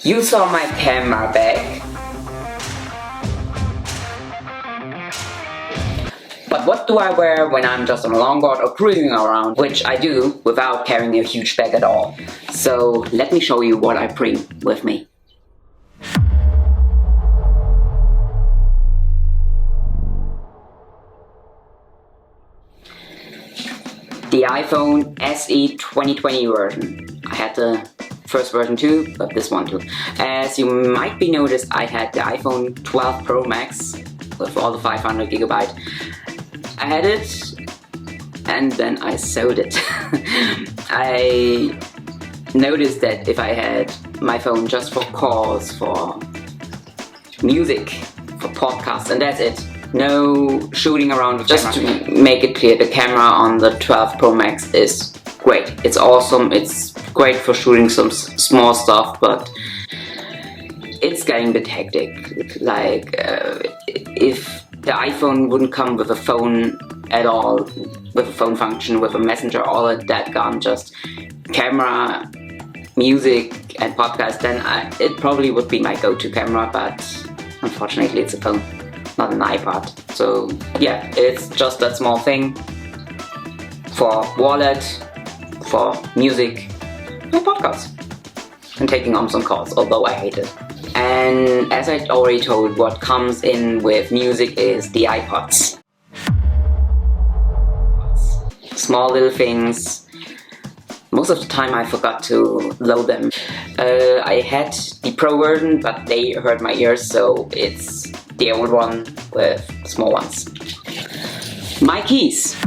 You saw my camera bag. But what do I wear when I'm just on a longboard or cruising around, which I do without carrying a huge bag at all? So let me show you what I bring with me. The iPhone SE 2020 version. I had the first version too, but this one too. As you might be noticed, I had the iPhone 12 Pro Max with all the 500 gigabyte. I had it and then I sold it. I noticed that if I had my phone just for calls, for music, for podcasts, and that's it. No shooting around with just camera. To make it clear, the camera on the 12 Pro Max is great. It's awesome. It's great for shooting some small stuff, but it's getting a bit hectic. Like if the iPhone wouldn't come with a phone at all, with a phone function, with a messenger, all of that gone, just camera, music and podcast, then it probably would be my go-to camera, but unfortunately it's a phone, not an iPod. So yeah, it's just that small thing for wallet, for music and podcasts, and taking on some calls, although I hate it. And as I already told, what comes in with music is the iPods. Small little things. Most of the time I forgot to load them. I had the Pro version, but they hurt my ears, so it's the old one with small ones. My keys.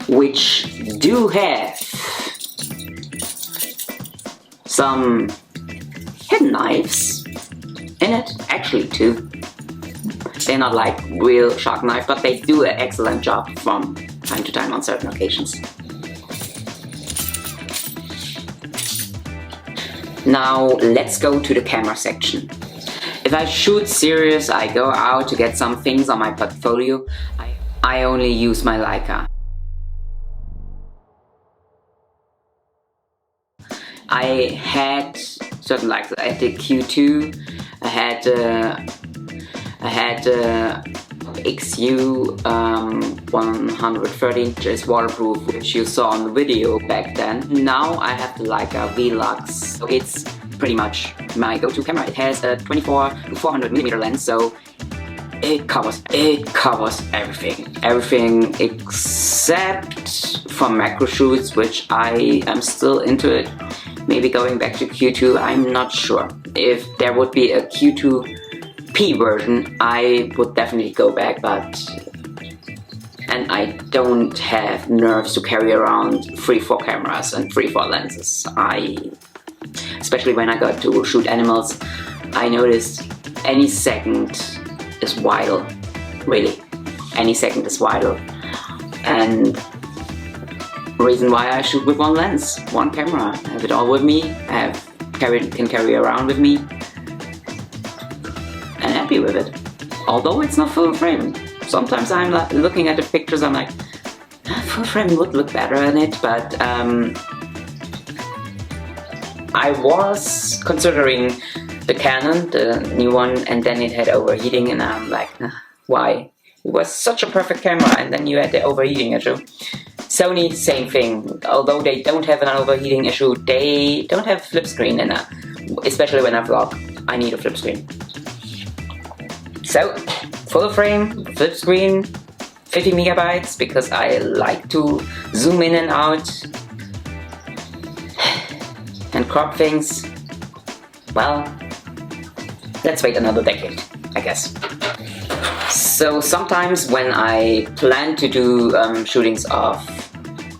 Which do have some hidden knives in it, actually two. They're not like real sharp knife, but they do an excellent job from time to time on certain occasions. Now let's go to the camera section. If I shoot serious, I go out to get some things on my portfolio, I only use my Leica. I had certain likes. I had the Q2, I had XU 130, which is waterproof, which you saw on the video back then. Now I have the Leica Velux, so it's pretty much my go-to camera. It has a 24 to 400 millimeter lens, so it covers everything except for macro shoots, which I am still into it. Maybe going back to Q2, I'm not sure. If there would be a Q2P version, I would definitely go back, and I don't have nerves to carry around 3-4 cameras and 3-4 lenses. Especially when I got to shoot animals, I noticed any second is vital, really. Any second is vital. And reason why I shoot with one lens, one camera. I have it all with me, can carry around with me, and happy with it. Although it's not full frame. Sometimes I'm looking at the pictures, I'm like, full frame would look better in it, but I was considering the Canon, the new one, and then it had overheating, and I'm like, why? It was such a perfect camera, and then you had the overheating issue. Sony, same thing. Although they don't have an overheating issue, they don't have flip screen, and especially when I vlog, I need a flip screen. So, full frame, flip screen, 50 megabytes, because I like to zoom in and out and crop things. Well, let's wait another decade, I guess. So sometimes when I plan to do shootings of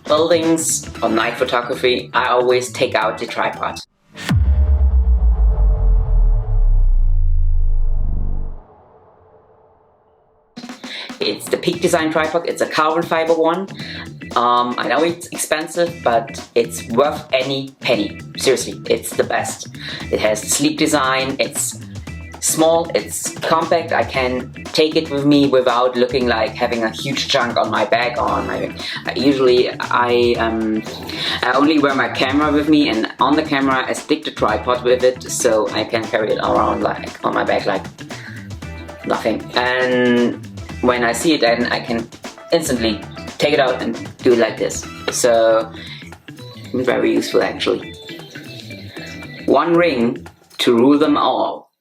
buildings or night photography, I always take out the tripod. It's the Peak Design tripod. It's a carbon fiber one. I know it's expensive, but it's worth any penny. Seriously, it's the best. It has sleek design, it's small, it's compact, I can take it with me without looking like having a huge chunk on my back or on my back. Usually I only wear my camera with me, and on the camera I stick the tripod with it so I can carry it around like on my back like nothing. And when I see it then I can instantly take it out and do it like this. So very useful actually. One ring to rule them all.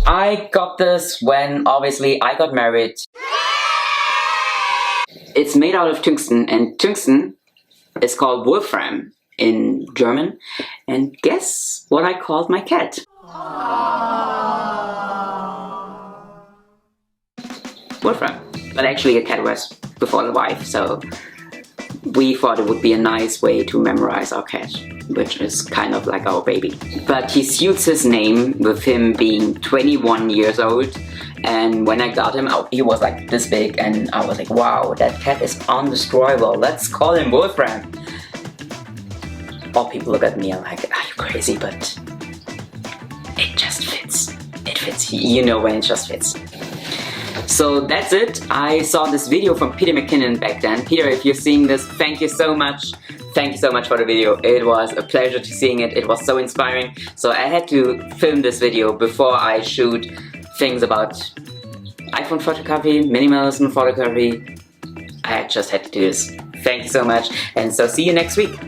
I got this when obviously I got married. It's made out of tungsten, and tungsten is called Wolfram in German. And guess what I called my cat? Wolfram. But actually a cat was before the wife, so we thought it would be a nice way to memorize our cat, which is kind of like our baby. But he suits his name with him being 21 years old, and when I got him out, he was like this big, and I was like, wow, that cat is undestroyable, let's call him Wolfram. All people look at me and like, are you crazy? But it just fits. It fits. You know when it just fits. So that's it. I saw this video from Peter Mc Kinnon back then. Peter, if you're seeing this, thank you so much. Thank you so much for the video. It was a pleasure to seeing it. It was so inspiring. So I had to film this video before I shoot things about iPhone photography, minimalism photography. I just had to do this. Thank you so much. And so see you next week.